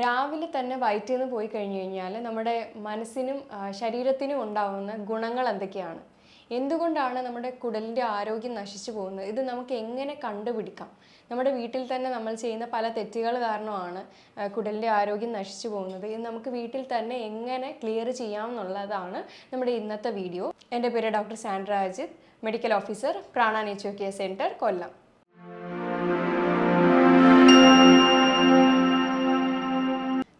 രാവിലെ തന്നെ വയറ്റിൽ നിന്ന് പോയി കഴിഞ്ഞു കഴിഞ്ഞാൽ നമ്മുടെ മനസ്സിനും ശരീരത്തിനും ഉണ്ടാവുന്ന ഗുണങ്ങൾ എന്തൊക്കെയാണ്? എന്തുകൊണ്ടാണ് നമ്മുടെ കുടലിൻ്റെ ആരോഗ്യം നശിച്ചു പോകുന്നത്? ഇത് നമുക്ക് എങ്ങനെ കണ്ടുപിടിക്കാം? നമ്മുടെ വീട്ടിൽ തന്നെ നമ്മൾ ചെയ്യുന്ന പല തെറ്റുകൾ കാരണമാണ് കുടലിൻ്റെ ആരോഗ്യം നശിച്ചു പോകുന്നത്. ഇത് നമുക്ക് വീട്ടിൽ തന്നെ എങ്ങനെ ക്ലിയർ ചെയ്യാം എന്നുള്ളതാണ് നമ്മുടെ ഇന്നത്തെ വീഡിയോ. എൻ്റെ പേര് doctor Sandra Ajith, medical officer, Prana nature care centre, Kollam.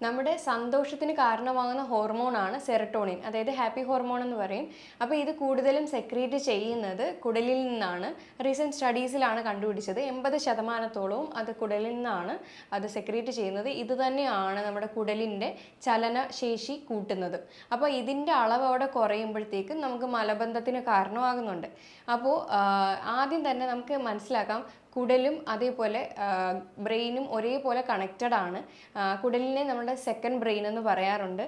നമ്മുടെ സന്തോഷത്തിന് കാരണമാകുന്ന ഹോർമോണാണ് സെറട്ടോണിൻ, അതായത് ഹാപ്പി ഹോർമോൺ എന്ന് പറയും. അപ്പോൾ ഇത് കൂടുതലും സെക്രീറ്റ് ചെയ്യുന്നത് കുടലിൽ നിന്നാണ്. റീസെൻറ്റ് സ്റ്റഡീസിലാണ് കണ്ടുപിടിച്ചത് 80% അത് കുടലിൽ നിന്നാണ് അത് സെക്രീറ്റ് ചെയ്യുന്നത്. ഇത് തന്നെയാണ് നമ്മുടെ കുടലിൻ്റെ ചലനശേഷി കൂട്ടുന്നത്. അപ്പോൾ ഇതിൻ്റെ അളവ് അവിടെ കുറയുമ്പോഴത്തേക്കും നമുക്ക് മലബന്ധത്തിന് കാരണമാകുന്നുണ്ട്. അപ്പോൾ ആദ്യം തന്നെ നമുക്ക് മനസ്സിലാക്കാം, കുടലും അതേപോലെ ബ്രെയിനും ഒരേപോലെ കണക്റ്റഡ് ആണ്. കുടലിനെ നമ്മുടെ സെക്കൻഡ് ബ്രെയിൻ എന്ന് പറയാറുണ്ട്.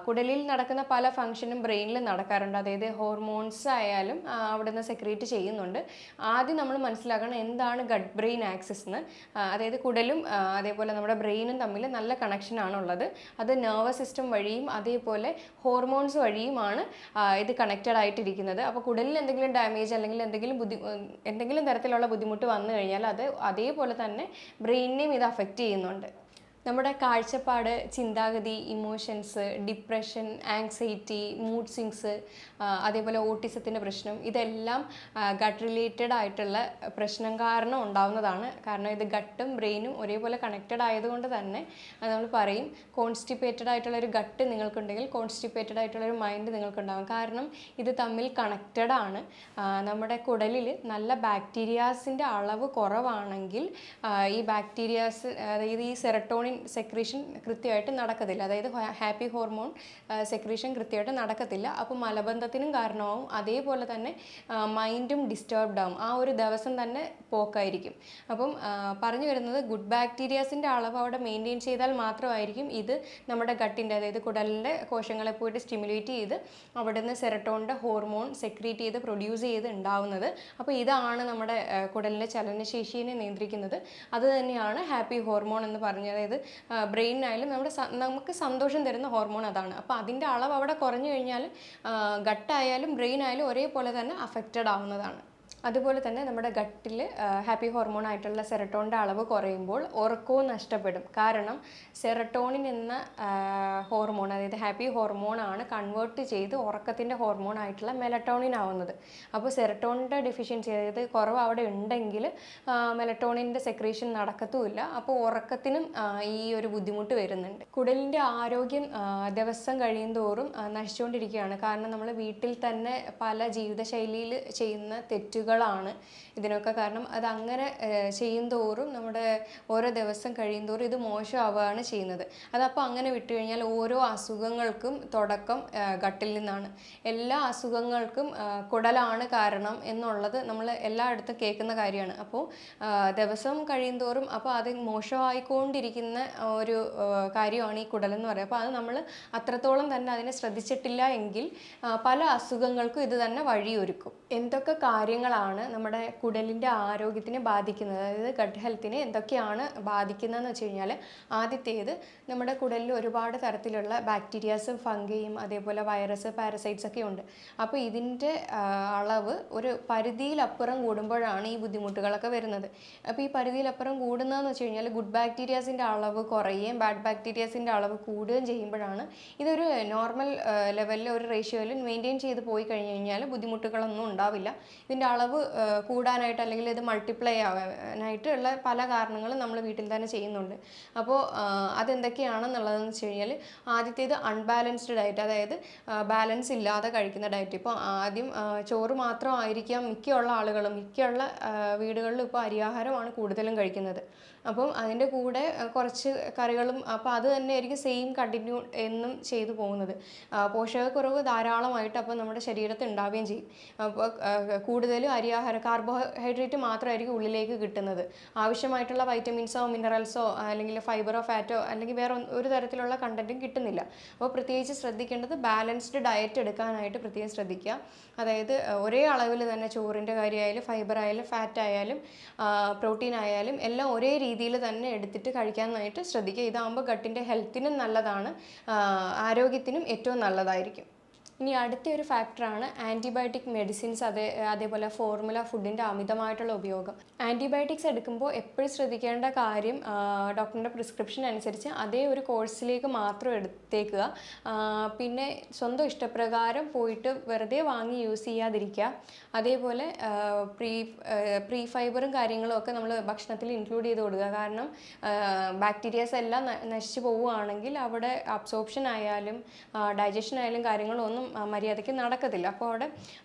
കുടലിൽ നടക്കുന്ന പല ഫങ്ഷനും ബ്രെയിനിൽ നടക്കാറുണ്ട്. അതായത് ഹോർമോൺസ് ആയാലും അവിടെ നിന്ന് സെക്രീറ്റ് ചെയ്യുന്നുണ്ട്. ആദ്യം നമ്മൾ മനസ്സിലാക്കണം എന്താണ് ഗട്ട് ബ്രെയിൻ ആക്സിസ് എന്ന്. അതായത് കുടലും അതേപോലെ നമ്മുടെ ബ്രെയിനും തമ്മിൽ നല്ല കണക്ഷനാണ് ഉള്ളത്. അത് നെർവസ് സിസ്റ്റം വഴിയും അതേപോലെ ഹോർമോൺസ് വഴിയുമാണ് ഇത് കണക്റ്റഡ് ആയിട്ടിരിക്കുന്നത്. അപ്പോൾ കുടലിൽ എന്തെങ്കിലും ഡാമേജ് അല്ലെങ്കിൽ എന്തെങ്കിലും തരത്തിലുള്ള ബുദ്ധിമുട്ട് വന്നു കഴിഞ്ഞാൽ അത് അതേപോലെ തന്നെ ബ്രെയിനിനെയും ഇത് അഫക്റ്റ് ചെയ്യുന്നുണ്ട്. നമ്മുടെ കാഴ്ചപ്പാട്, ചിന്താഗതി, emotions, depression, anxiety, mood swings, അതേപോലെ ഓട്ടിസത്തിൻ്റെ പ്രശ്നം, ഇതെല്ലാം ഗട്ട് റിലേറ്റഡ് ആയിട്ടുള്ള പ്രശ്നം കാരണം ഉണ്ടാവുന്നതാണ്. കാരണം ഇത് ഗട്ടും ബ്രെയിനും ഒരേപോലെ കണക്റ്റഡ് ആയതുകൊണ്ട് തന്നെ നമ്മൾ പറയും, കോൺസ്റ്റിപ്പേറ്റഡ് ആയിട്ടുള്ളൊരു ഗട്ട് നിങ്ങൾക്കുണ്ടെങ്കിൽ കോൺസ്റ്റിപ്പേറ്റഡ് ആയിട്ടുള്ളൊരു മൈൻഡ് നിങ്ങൾക്കുണ്ടാകും. കാരണം ഇത് തമ്മിൽ കണക്റ്റഡ് ആണ്. നമ്മുടെ കുടലിൽ നല്ല ബാക്ടീരിയാസിൻ്റെ അളവ് കുറവാണെങ്കിൽ ഈ ബാക്ടീരിയാസ്, അതായത് ഈ സെറട്ടോണിൻ സെക്രീഷൻ കൃത്യമായിട്ട് നടക്കത്തില്ല. അതായത് ഹാപ്പി ഹോർമോൺ സെക്രീഷൻ കൃത്യമായിട്ട് നടക്കത്തില്ല. അപ്പോൾ മലബന്ധത്തിനും കാരണമാവും. അതേപോലെ തന്നെ മൈൻഡും ഡിസ്റ്റർബ്ഡ് ആവും. ആ ഒരു ദിവസം തന്നെ പോക്കായിരിക്കും. അപ്പം പറഞ്ഞു വരുന്നത്, ഗുഡ് ബാക്ടീരിയാസിൻ്റെ അളവ് അവിടെ മെയിൻറ്റെയിൻ ചെയ്താൽ മാത്രമായിരിക്കും ഇത് നമ്മുടെ ഗട്ടിൻ്റെ, അതായത് കുടലിൻ്റെ കോശങ്ങളെ പോയിട്ട് സ്റ്റിമുലേറ്റ് ചെയ്ത് അവിടെ നിന്ന് സെറട്ടോണിൻ്റെ ഹോർമോൺ സെക്രീറ്റ് ചെയ്ത് പ്രൊഡ്യൂസ് ചെയ്ത് ഉണ്ടാവുന്നത്. അപ്പോൾ ഇതാണ് നമ്മുടെ കുടലിൻ്റെ ചലനശേഷിയെ നിയന്ത്രിക്കുന്നത്. അത് തന്നെയാണ് ഹാപ്പി ഹോർമോൺ എന്ന് പറഞ്ഞത്. അതായത് ബ്രെയിനായാലും നമുക്ക് സന്തോഷം തരുന്ന ഹോർമോൺ അതാണ്. അപ്പോൾ അതിൻ്റെ അളവ് അവിടെ കുറഞ്ഞു കഴിഞ്ഞാൽ ഗട്ടായാലും ബ്രെയിനായാലും ഒരേപോലെ തന്നെ അഫക്റ്റഡ് ആവുന്നതാണ്. അതുപോലെ തന്നെ നമ്മുടെ ഗട്ടിൽ ഹാപ്പി ഹോർമോൺ ആയിട്ടുള്ള സെറട്ടോണിൻ്റെ അളവ് കുറയുമ്പോൾ ഉറക്കവും നഷ്ടപ്പെടും. കാരണം സെറട്ടോണിൻ എന്ന ഹോർമോൺ, അതായത് ഹാപ്പി ഹോർമോണാണ് കൺവേർട്ട് ചെയ്ത് ഉറക്കത്തിൻ്റെ ഹോർമോൺ ആയിട്ടുള്ള മെലറ്റോണിൻ ആവുന്നത്. അപ്പോൾ സെറട്ടോണിൻ്റെ ഡെഫിഷ്യൻസി, അതായത് കുറവ് അവിടെ ഉണ്ടെങ്കിൽ മെലറ്റോണിൻ്റെ സെക്രീഷൻ നടക്കത്തുമില്ല. അപ്പോൾ ഉറക്കത്തിനും ഈ ഒരു ബുദ്ധിമുട്ട് വരുന്നുണ്ട്. കുടലിൻ്റെ ആരോഗ്യം ദിവസം കഴിയുന്തോറും നശിച്ചുകൊണ്ടിരിക്കുകയാണ്. കാരണം നമ്മൾ വീട്ടിൽ തന്നെ പല ജീവിതശൈലിയിൽ ചെയ്യുന്ന തെറ്റുകൾ ഇതിനൊക്കെ കാരണം. അതങ്ങനെ ചെയ്യുന്തോറും നമ്മുടെ ഓരോ ദിവസം കഴിയുന്തോറും ഇത് മോശമാവുകയാണ് ചെയ്യുന്നത്. അതപ്പോൾ അങ്ങനെ വിട്ടുകഴിഞ്ഞാൽ ഓരോ അസുഖങ്ങൾക്കും തുടക്കം ഗട്ടിൽ നിന്നാണ്. എല്ലാ അസുഖങ്ങൾക്കും കുടലാണ് കാരണം എന്നുള്ളത് നമ്മൾ എല്ലായിടത്തും കേൾക്കുന്ന കാര്യമാണ്. അപ്പോൾ ദിവസം കഴിയുന്തോറും അപ്പോൾ അത് മോശമായിക്കൊണ്ടിരിക്കുന്ന ഒരു കാര്യമാണ് ഈ കുടലെന്ന് പറയുന്നത്. അപ്പോൾ അത് നമ്മൾ അത്രത്തോളം തന്നെ അതിനെ ശ്രദ്ധിച്ചിട്ടില്ല എങ്കിൽ പല അസുഖങ്ങൾക്കും ഇത് തന്നെ വഴിയൊരുക്കും. എന്തൊക്കെ കാര്യങ്ങളാണ് നമ്മുടെ കുടലിൻ്റെ ആരോഗ്യത്തിനെ ബാധിക്കുന്നത്, അതായത് ഗട്ട് ഹെൽത്തിനെ എന്തൊക്കെയാണ് ബാധിക്കുന്നതെന്ന് വെച്ച് കഴിഞ്ഞാൽ, ആദ്യത്തേത്, നമ്മുടെ കുടലിൽ ഒരുപാട് തരത്തിലുള്ള ബാക്ടീരിയാസും ഫംഗയും അതേപോലെ വൈറസ്, പാരസൈറ്റ്സ് ഒക്കെ ഉണ്ട്. അപ്പോൾ ഇതിൻ്റെ അളവ് ഒരു പരിധിയിലപ്പുറം കൂടുമ്പോഴാണ് ഈ ബുദ്ധിമുട്ടുകളൊക്കെ വരുന്നത്. അപ്പോൾ ഈ പരിധിയിലപ്പുറം കൂടുന്നതെന്ന് വെച്ച് കഴിഞ്ഞാൽ ഗുഡ് ബാക്ടീരിയാസിൻ്റെ അളവ് കുറയുകയും ബാഡ് ബാക്ടീരിയാസിൻ്റെ അളവ് കൂടുകയും ചെയ്യുമ്പോഴാണ്. ഇതൊരു നോർമൽ ലെവലിൽ, ഒരു റേഷ്യോയിൽ മെയിൻറ്റെയിൻ ചെയ്ത് പോയി കഴിഞ്ഞ് കഴിഞ്ഞാൽ ബുദ്ധിമുട്ടുകളൊന്നും ഉണ്ടാവില്ല. ഇതിൻ്റെ അളവ് കൂടാനായിട്ട് അല്ലെങ്കിൽ ഇത് മൾട്ടിപ്ലൈ ആവാനായിട്ടുള്ള പല കാരണങ്ങളും നമ്മൾ വീട്ടിൽ തന്നെ ചെയ്യുന്നുണ്ട്. അപ്പോൾ അതെന്തൊക്കെയാണെന്നുള്ളതെന്ന് വെച്ച് കഴിഞ്ഞാൽ, ആദ്യത്തേത് അൺബാലൻസ്ഡ് ഡയറ്റ്, അതായത് ബാലൻസ് ഇല്ലാതെ കഴിക്കുന്ന ഡയറ്റ്. ഇപ്പോൾ ആദ്യം ചോറ് മാത്രമായിരിക്കാം മിക്കുള്ള ആളുകളും, മിക്കുള്ള വീടുകളിലും ഇപ്പോൾ അരിയാഹാരമാണ് കൂടുതലും കഴിക്കുന്നത്. അപ്പം അതിൻ്റെ കൂടെ കുറച്ച് കറികളും, അപ്പോൾ അത് തന്നെ ആയിരിക്കും സെയിം കണ്ടിന്യൂ എന്നും ചെയ്തു പോകുന്നത്. പോഷകക്കുറവ് ധാരാളമായിട്ട് അപ്പോൾ നമ്മുടെ ശരീരത്തിൽ ഉണ്ടാവുകയും ചെയ്യും. അപ്പോൾ കൂടുതലും അരിയാഹാരം കാർബോഹൈഡ്രേറ്റ് മാത്രമായിരിക്കും ഉള്ളിലേക്ക് കിട്ടുന്നത്. ആവശ്യമായിട്ടുള്ള വൈറ്റമിൻസോ മിനറൽസോ അല്ലെങ്കിൽ ഫൈബറോ ഫാറ്റോ അല്ലെങ്കിൽ വേറെ ഒരു തരത്തിലുള്ള കണ്ടൻറ്റും കിട്ടുന്നില്ല. അപ്പോൾ പ്രത്യേകിച്ച് ശ്രദ്ധിക്കേണ്ടത് ബാലൻസ്ഡ് ഡയറ്റ് എടുക്കാനായിട്ട് പ്രത്യേകം ശ്രദ്ധിക്കുക. അതായത് ഒരേ അളവിൽ തന്നെ ചോറിൻ്റെ കാര്യമായാലും ഫൈബർ ആയാലും ഫാറ്റ് ആയാലും പ്രോട്ടീൻ ആയാലും എല്ലാം ഒരേ രീതിയിൽ തന്നെ എടുത്തിട്ട് കഴിക്കാനായിട്ട് ശ്രദ്ധിക്കുക. ഇതാകുമ്പോൾ ഗട്ടിൻ്റെ ഹെൽത്തിനും നല്ലതാണ്, ആരോഗ്യത്തിനും ഏറ്റവും നല്ലതായിരിക്കും. ഇനി അടുത്ത ഒരു ഫാക്ടറാണ് ആൻറ്റിബയോട്ടിക് മെഡിസിൻസ്, അതേപോലെ ഫോർമുല ഫുഡിൻ്റെ അമിതമായിട്ടുള്ള ഉപയോഗം. ആൻറ്റിബയോട്ടിക്സ് എടുക്കുമ്പോൾ എപ്പോഴും ശ്രദ്ധിക്കേണ്ട കാര്യം ഡോക്ടറിൻ്റെ പ്രിസ്ക്രിപ്ഷൻ അനുസരിച്ച് അതേ ഒരു കോഴ്സിലേക്ക് മാത്രം എടുത്തേക്കുക. പിന്നെ സ്വന്തം ഇഷ്ടപ്രകാരം പോയിട്ട് വെറുതെ വാങ്ങി യൂസ് ചെയ്യാതിരിക്കുക. അതേപോലെ പ്രീ ഫൈബറും കാര്യങ്ങളും ഒക്കെ നമ്മൾ ഭക്ഷണത്തിൽ ഇൻക്ലൂഡ് ചെയ്ത് കൊടുക്കുക. കാരണം ബാക്ടീരിയാസ് എല്ലാം നശിച്ചു പോവുകയാണെങ്കിൽ അവിടെ അബ്സോർപ്ഷൻ ആയാലും ഡൈജഷൻ ആയാലും കാര്യങ്ങളൊന്നും മര്യാദയ്ക്ക് നടക്കത്തില്ല. അപ്പോൾ അവിടെ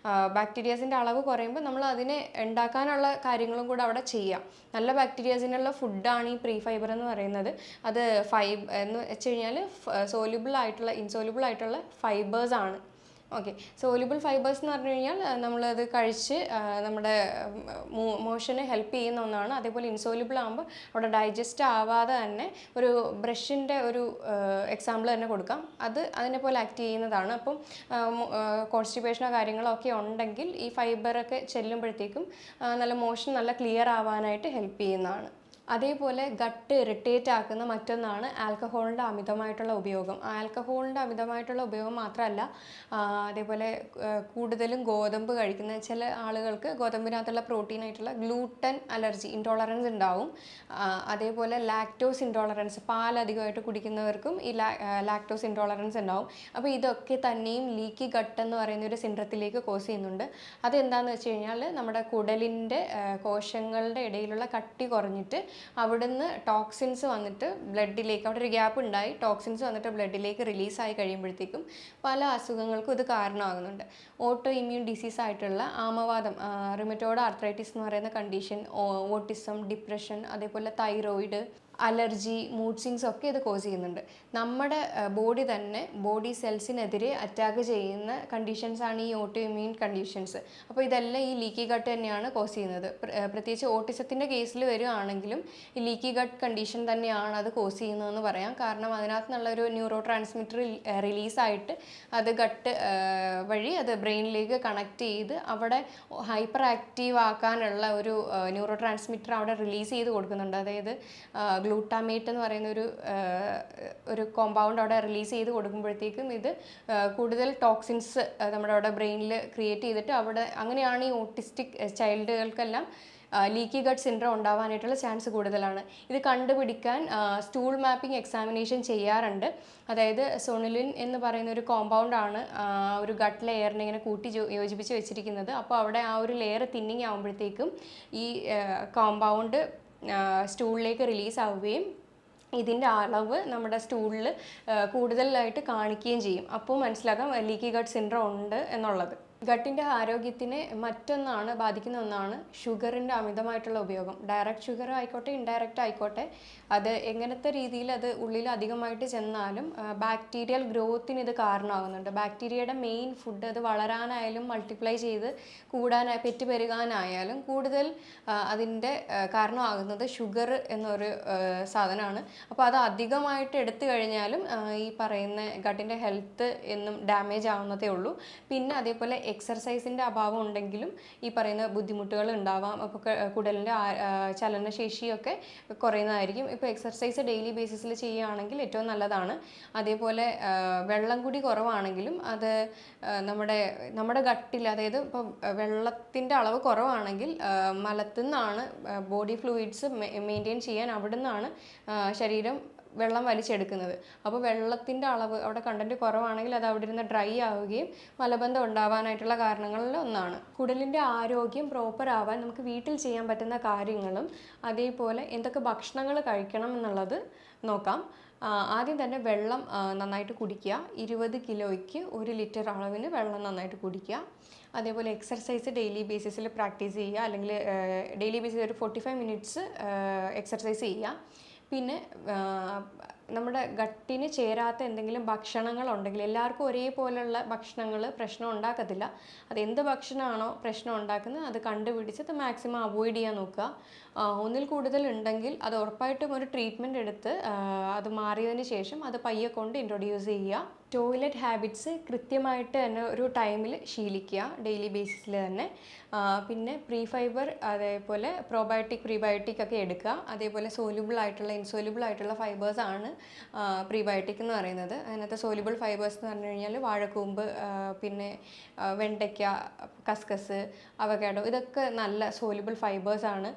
ബാക്ടീരിയാസിൻ്റെ അളവ് കുറയുമ്പോൾ നമ്മൾ അതിനെ ഉണ്ടാക്കാനുള്ള കാര്യങ്ങളും കൂടെ അവിടെ ചെയ്യാം. നല്ല ബാക്ടീരിയാസിനുള്ള ഫുഡാണ് ഈ പ്രീ ഫൈബർ എന്ന് പറയുന്നത്. അത് എന്ന് വെച്ച് കഴിഞ്ഞാൽ സോല്യൂബിൾ ആയിട്ടുള്ള ഇൻസോല്യൂബിൾ ആയിട്ടുള്ള ഫൈബേഴ്സ് ആണ്. ഓക്കെ, സോല്യൂബിൾ ഫൈബേഴ്സ് എന്ന് പറഞ്ഞു കഴിഞ്ഞാൽ നമ്മളത് കഴിച്ച് നമ്മുടെ മോഷന് ഹെൽപ്പ് ചെയ്യുന്ന ഒന്നാണ്. അതേപോലെ ഇൻസോല്യൂബിൾ ആകുമ്പോൾ അവിടെ ഡൈജസ്റ്റ് ആവാതെ തന്നെ ഒരു ബ്രഷിൻ്റെ ഒരു എക്സാമ്പിൾ തന്നെ കൊടുക്കാം. അതിനെ പോലെ ആക്ട് ചെയ്യുന്നതാണ്. അപ്പം കോൺസ്റ്റിപ്പേഷനോ കാര്യങ്ങളോ ഒക്കെ ഉണ്ടെങ്കിൽ ഈ ഫൈബറൊക്കെ ചെല്ലുമ്പോഴത്തേക്കും നല്ല മോഷൻ നല്ല ക്ലിയർ ആവാനായിട്ട് ഹെൽപ്പ് ചെയ്യുന്നതാണ്. അതേപോലെ ഗട്ട് ഇറിറ്റേറ്റ് ആക്കുന്ന മറ്റൊന്നാണ് ആൽക്കഹോളിൻ്റെ അമിതമായിട്ടുള്ള ഉപയോഗം. ആൽക്കഹോളിൻ്റെ അമിതമായിട്ടുള്ള ഉപയോഗം മാത്രമല്ല, അതേപോലെ കൂടുതലും ഗോതമ്പ് കഴിക്കുന്ന ചില ആളുകൾക്ക് ഗോതമ്പിനകത്തുള്ള പ്രോട്ടീനായിട്ടുള്ള ഗ്ലൂട്ടൻ അലർജി ഇൻടോളറൻസ് ഉണ്ടാവും. അതേപോലെ ലാക്ടോസ് ഇൻടോളറൻസ്, പാലധികമായിട്ട് കുടിക്കുന്നവർക്കും ഈ ലാക്ടോസ് ഇൻടോളറൻസ് ഉണ്ടാവും. അപ്പോൾ ഇതൊക്കെ തന്നെയും ലീക്കി ഗട്ട് എന്ന് പറയുന്ന ഒരു സിൻഡ്രത്തിലേക്ക് കോസ് ചെയ്യുന്നുണ്ട്. അതെന്താണെന്ന് വെച്ച് കഴിഞ്ഞാൽ നമ്മുടെ കുടലിൻ്റെ കോശങ്ങളുടെ ഇടയിലുള്ള കട്ടി കുറഞ്ഞിട്ട് അവിടുന്ന് ടോക്സിൻസ് വന്നിട്ട് ബ്ലഡിലേക്ക്, അവിടെ ഒരു ഗ്യാപ്പ് ഉണ്ടായി ടോക്സിൻസ് വന്നിട്ട് ബ്ലഡിലേക്ക് റിലീസായി കഴിയുമ്പോഴത്തേക്കും പല അസുഖങ്ങൾക്കും ഇത് കാരണമാകുന്നുണ്ട്. ഓട്ടോ ഇമ്മ്യൂൺ ഡിസീസ് ആയിട്ടുള്ള ആമവാദം, റിമറ്റോയ്ഡ് ആർത്രൈറ്റിസ് എന്ന് പറയുന്ന കണ്ടീഷൻ, ഓട്ടിസം, ഡിപ്രഷൻ, അതേപോലെ തൈറോയിഡ്, അലർജി, മൂഡ് സ്വിങ്സ് ഒക്കെ ഇത് കോസ് ചെയ്യുന്നുണ്ട്. നമ്മുടെ ബോഡി തന്നെ ബോഡി സെൽസിനെതിരെ അറ്റാക്ക് ചെയ്യുന്ന കണ്ടീഷൻസാണ് ഈ ഓട്ടോ ഇമ്മ്യൂൺ കണ്ടീഷൻസ്. അപ്പോൾ ഇതെല്ലാം ഈ ലീക്കി ഗട്ട് തന്നെയാണ് കോസ് ചെയ്യുന്നത്. പ്രത്യേകിച്ച് ഓട്ടിസത്തിൻ്റെ കേസിൽ വരികയാണെങ്കിലും ഈ ലീക്കി ഗട്ട് കണ്ടീഷൻ തന്നെയാണ് അത് കോസ് ചെയ്യുന്നതെന്ന് പറയാം. കാരണം അതിനകത്ത് നിന്നുള്ളൊരു ന്യൂറോ ട്രാൻസ്മിറ്റർ റിലീസായിട്ട് അത് ഗട്ട് വഴി അത് ബ്രെയിനിലേക്ക് കണക്ട് ചെയ്ത് അവിടെ ഹൈപ്പർ ആക്റ്റീവ് ആക്കാനുള്ള ഒരു ന്യൂറോ ട്രാൻസ്മിറ്റർ അവിടെ റിലീസ് ചെയ്ത് കൊടുക്കുന്നുണ്ട്. അതായത് ഗ്ലൂട്ടാമേറ്റ് എന്ന് പറയുന്ന ഒരു കോമ്പൗണ്ട് അവിടെ റിലീസ് ചെയ്ത് കൊടുക്കുമ്പോഴത്തേക്കും ഇത് കൂടുതൽ ടോക്സിൻസ് നമ്മുടെ അവിടെ ബ്രെയിനിൽ ക്രിയേറ്റ് ചെയ്തിട്ട് അവിടെ അങ്ങനെയാണ് ഈ ഓട്ടിസ്റ്റിക് ചൈൽഡുകൾക്കെല്ലാം ലീക്കി ഗട്ട് സിൻഡ്രോം ഉണ്ടാവാനായിട്ടുള്ള ചാൻസ് കൂടുതലാണ്. ഇത് കണ്ടുപിടിക്കാൻ സ്റ്റൂൾ മാപ്പിംഗ് എക്സാമിനേഷൻ ചെയ്യാറുണ്ട്. അതായത് സൊണുലിൻ എന്ന് പറയുന്ന ഒരു കോമ്പൗണ്ടാണ് ഒരു ഗട്ട് ലെയറിനെ ഇങ്ങനെ കൂട്ടി യോജിപ്പിച്ച് വെച്ചിരിക്കുന്നത്. അപ്പോൾ അവിടെ ആ ഒരു ലെയർ തിന്നിങ് ആകുമ്പോഴത്തേക്കും ഈ കോമ്പൗണ്ട് സ്റ്റൂളിലേക്ക് റിലീസ് ആവുകയും ഇതിൻ്റെ അളവ് നമ്മുടെ സ്റ്റൂളിൽ കൂടുതലായിട്ട് കാണിക്കുകയും ചെയ്യും. അപ്പോൾ മനസ്സിലാക്കാം ലീക്കി ഗട്ട് സിൻഡ്രോം ഉണ്ട് എന്നുള്ളത്. ഗട്ടിൻ്റെ ആരോഗ്യത്തിനെ മറ്റൊന്നാണ് ബാധിക്കുന്ന ഒന്നാണ് ഷുഗറിൻ്റെ അമിതമായിട്ടുള്ള ഉപയോഗം. ഡയറക്റ്റ് ഷുഗർ ആയിക്കോട്ടെ ഇൻഡയറക്റ്റ് ആയിക്കോട്ടെ, അത് എങ്ങനത്തെ രീതിയിൽ അത് ഉള്ളിൽ അധികമായിട്ട് ചെന്നാലും ബാക്ടീരിയൽ ഗ്രോത്തിന് ഇത് കാരണമാകുന്നുണ്ട്. ബാക്ടീരിയയുടെ മെയിൻ ഫുഡ് അത് വളരാനായാലും മൾട്ടിപ്ലൈ ചെയ്ത് പെറ്റ് പെരുകാനായാലും കൂടുതൽ അതിൻ്റെ കാരണമാകുന്നത് ഷുഗർ എന്നൊരു സാധനമാണ്. അപ്പോൾ അത് അധികമായിട്ട് എടുത്തു കഴിഞ്ഞാലും ഈ പറയുന്ന ഗട്ടിൻ്റെ ഹെൽത്ത് എന്നും ഡാമേജ് ആവുന്നതേ ഉള്ളൂ. പിന്നെ അതേപോലെ എക്സർസൈസിൻ്റെ അഭാവം ഉണ്ടെങ്കിലും ഈ പറയുന്ന ബുദ്ധിമുട്ടുകൾ ഉണ്ടാവാം. അപ്പോൾ കുടലിൻ്റെ ചലനശേഷിയൊക്കെ കുറയുന്നതായിരിക്കും. ഇപ്പോൾ എക്സർസൈസ് ഡെയിലി ബേസിസിൽ ചെയ്യുകയാണെങ്കിൽ ഏറ്റവും നല്ലതാണ്. അതേപോലെ വെള്ളം കൂടി കുറവാണെങ്കിലും അത് നമ്മുടെ ഗട്ടിൽ, അതായത് ഇപ്പോൾ വെള്ളത്തിൻ്റെ അളവ് കുറവാണെങ്കിൽ മലത്തു നിന്നാണ് ബോഡി ഫ്ലൂയിഡ്സ് മെയിൻറ്റെയിൻ ചെയ്യാൻ അവിടെ നിന്നാണ് ശരീരം വെള്ളം വലിച്ചെടുക്കുന്നത്. അപ്പോൾ വെള്ളത്തിൻ്റെ അളവ് അവിടെ കണ്ടൻറ്റ് കുറവാണെങ്കിൽ അത് അവിടെ ഇരുന്ന് ഡ്രൈ ആവുകയും മലബന്ധം ഉണ്ടാവാനായിട്ടുള്ള കാരണങ്ങളിൽ ഒന്നാണ്. കുടലിൻ്റെ ആരോഗ്യം പ്രോപ്പർ ആവാൻ നമുക്ക് വീട്ടിൽ ചെയ്യാൻ പറ്റുന്ന കാര്യങ്ങളും അതേപോലെ എന്തൊക്കെ ഭക്ഷണങ്ങൾ കഴിക്കണം എന്നുള്ളത് നോക്കാം. ആദ്യം തന്നെ വെള്ളം നന്നായിട്ട് കുടിക്കുക. 20 കിലോയ്ക്ക് 1 ലിറ്റർ അളവിന് വെള്ളം നന്നായിട്ട് കുടിക്കുക. അതേപോലെ എക്സർസൈസ് ഡെയിലി ബേസിസിൽ പ്രാക്ടീസ് ചെയ്യുക, അല്ലെങ്കിൽ ഡെയിലി ബേസിസ് ഒരു 45 മിനിറ്റ്സ് എക്സർസൈസ് ചെയ്യുക. പിന്നെ നമ്മുടെ ഗട്ടിന് ചേരാത്ത എന്തെങ്കിലും ഭക്ഷണങ്ങളുണ്ടെങ്കിൽ, എല്ലാവർക്കും ഒരേപോലെയുള്ള ഭക്ഷണങ്ങൾ പ്രശ്നം ഉണ്ടാക്കത്തില്ല. അത് എന്ത് ഭക്ഷണമാണോ പ്രശ്നം ഉണ്ടാക്കുന്നത് അത് കണ്ടുപിടിച്ച് അത് മാക്സിമം അവോയ്ഡ് ചെയ്യാൻ നോക്കുക. ഒന്നിൽ കൂടുതൽ ഉണ്ടെങ്കിൽ അത് ഉറപ്പായിട്ടും ഒരു ട്രീറ്റ്മെൻറ്റ് എടുത്ത് അത് മാറിയതിന് ശേഷം അത് പയ്യെ കൊണ്ട് ഇൻട്രൊഡ്യൂസ് ചെയ്യുക. ടോയ്ലറ്റ് ഹാബിറ്റ്സ് കൃത്യമായിട്ട് തന്നെ ഒരു ടൈമിൽ ശീലിക്കുക, ഡെയിലി ബേസിസിൽ തന്നെ. പിന്നെ പ്രീ ഫൈബർ, അതേപോലെ പ്രോബയോട്ടിക് പ്രീബയോട്ടിക് ഒക്കെ എടുക്കുക. അതേപോലെ സോല്യൂബിൾ ആയിട്ടുള്ള ഇൻസോല്യൂബിൾ ആയിട്ടുള്ള ഫൈബേഴ്സാണ് പ്രീബയോട്ടിക് എന്ന് പറയുന്നത്. അതിനകത്ത് സോല്യൂബിൾ ഫൈബേഴ്സ് എന്ന് പറഞ്ഞു കഴിഞ്ഞാൽ വാഴക്കൂമ്പ്, പിന്നെ വെണ്ടയ്ക്ക, കസ്കസ്, അവക്കാഡോ, ഇതൊക്കെ നല്ല സോല്യൂബിൾ ഫൈബേഴ്സാണ്.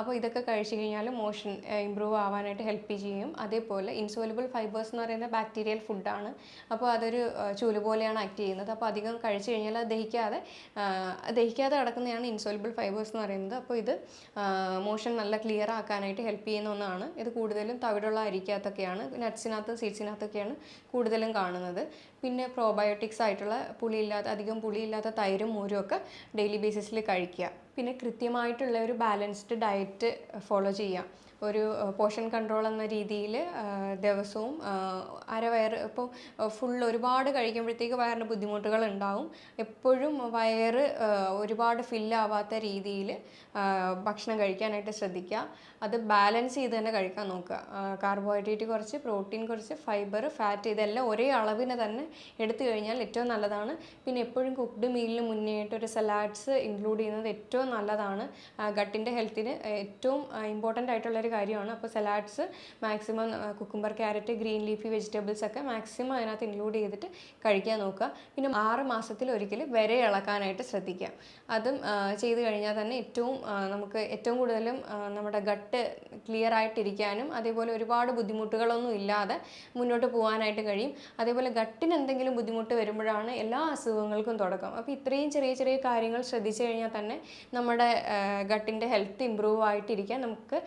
അപ്പോൾ ഇതൊക്കെ കഴിച്ചു കഴിഞ്ഞാൽ മോഷൻ ഇമ്പ്രൂവ് ആവാനായിട്ട് ഹെൽപ്പ് ചെയ്യും. അതേപോലെ ഇൻസോല്യൂബിൾ ഫൈബേഴ്സ് എന്ന് പറയുന്നത് ബാക്ടീരിയൽ ഫുഡാണ്. അപ്പോൾ അതൊരു ചൂല് പോലെയാണ് ആക്ട് ചെയ്യുന്നത്. അപ്പോൾ അധികം കഴിച്ചു കഴിഞ്ഞാൽ അത് ദഹിക്കാതെ കിടക്കുന്നതാണ് ഇൻസോല്യൂബിൾ ഫൈബേഴ്സ് എന്ന് പറയുന്നത്. അപ്പോൾ ഇത് മോഷൻ നല്ല ക്ലിയർ ആക്കാനായിട്ട് ഹെൽപ്പ് ചെയ്യുന്ന ഒന്നാണ്. ഇത് കൂടുതലും തവിടുള്ള അരിക്കകത്തൊക്കെയാണ്, നട്ട്സിനകത്ത്, സീഡ്സിനകത്തൊക്കെയാണ് കൂടുതലും കാണുന്നത്. പിന്നെ പ്രോബയോട്ടിക്സ് ആയിട്ടുള്ള അധികം പുളിയില്ലാത്ത തൈരും മോരും ഒക്കെ ഡെയിലി ബേസിസിൽ കഴിക്കുക. പിന്നെ കൃത്യമായിട്ടുള്ള ഒരു ബാലൻസ്ഡ് ഡയറ്റ് ഫോളോ ചെയ്യാം. ഒരു പോർഷൻ കൺട്രോൾ എന്ന രീതിയിൽ ദിവസവും അരവയറ്, ഇപ്പോൾ ഫുൾ ഒരുപാട് കഴിക്കുമ്പോഴത്തേക്ക് വയറിന് ബുദ്ധിമുട്ടുകൾ ഉണ്ടാവും. എപ്പോഴും വയറ് ഒരുപാട് ഫില്ലാവാത്ത രീതിയിൽ ഭക്ഷണം കഴിക്കാനായിട്ട് ശ്രദ്ധിക്കുക. അത് ബാലൻസ് ചെയ്ത് തന്നെ കഴിക്കാൻ നോക്കുക. കാർബോഹൈഡ്രേറ്റ് കുറച്ച്, പ്രോട്ടീൻ കുറച്ച്, ഫൈബർ, ഫാറ്റ്, ഇതെല്ലാം ഒരേ അളവിന് തന്നെ എടുത്തു കഴിഞ്ഞാൽ ഏറ്റവും നല്ലതാണ്. പിന്നെ എപ്പോഴും കുക്ക്ഡ് മീലിന് മുന്നേ ആയിട്ട് ഒരു സലാഡ്സ് ഇൻക്ലൂഡ് ചെയ്യുന്നത് ഏറ്റവും നല്ലതാണ്. ഗട്ടിൻ്റെ ഹെൽത്തിന് ഏറ്റവും ഇമ്പോർട്ടൻ്റ് ആയിട്ടുള്ളൊരു കാര്യമാണ്. അപ്പോൾ salads maximum cucumber, carrot, green leafy vegetables ഒക്കെ മാക്സിമം അതിനകത്ത് ഇൻക്ലൂഡ് ചെയ്തിട്ട് കഴിക്കാൻ നോക്കുക. പിന്നെ 6 മാസത്തിൽ ഒരിക്കൽ വരെ ഇളക്കാനായിട്ട് ശ്രദ്ധിക്കുക. അതും ചെയ്ത് കഴിഞ്ഞാൽ തന്നെ നമുക്ക് ഏറ്റവും കൂടുതലും നമ്മുടെ ഗട്ട് ക്ലിയർ ആയിട്ടിരിക്കാനും അതേപോലെ ഒരുപാട് ബുദ്ധിമുട്ടുകളൊന്നും ഇല്ലാതെ മുന്നോട്ട് പോകാനായിട്ട് കഴിയും. അതേപോലെ ഗട്ടിന് എന്തെങ്കിലും ബുദ്ധിമുട്ട് വരുമ്പോഴാണ് എല്ലാ അസുഖങ്ങൾക്കും തുടക്കം. അപ്പോൾ ഇത്രയും ചെറിയ ചെറിയ കാര്യങ്ങൾ ശ്രദ്ധിച്ചു കഴിഞ്ഞാൽ തന്നെ നമ്മുടെ ഗട്ടിൻ്റെ ഹെൽത്ത് ഇമ്പ്രൂവ് ആയിട്ടിരിക്കാൻ നമുക്ക്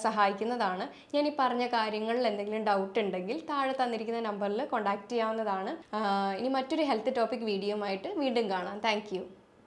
സഹായിക്കുന്നതാണ്. ഞാൻ ഈ പറഞ്ഞ കാര്യങ്ങളിൽ എന്തെങ്കിലും ഡൗട്ട് ഉണ്ടെങ്കിൽ താഴെ തന്നിരിക്കുന്ന നമ്പറിൽ കോൺടാക്റ്റ് ചെയ്യാവുന്നതാണ്. ഇനി മറ്റൊരു ഹെൽത്ത് ടോപ്പിക് വീഡിയോ ആയിട്ട് വീണ്ടും കാണാം. താങ്ക്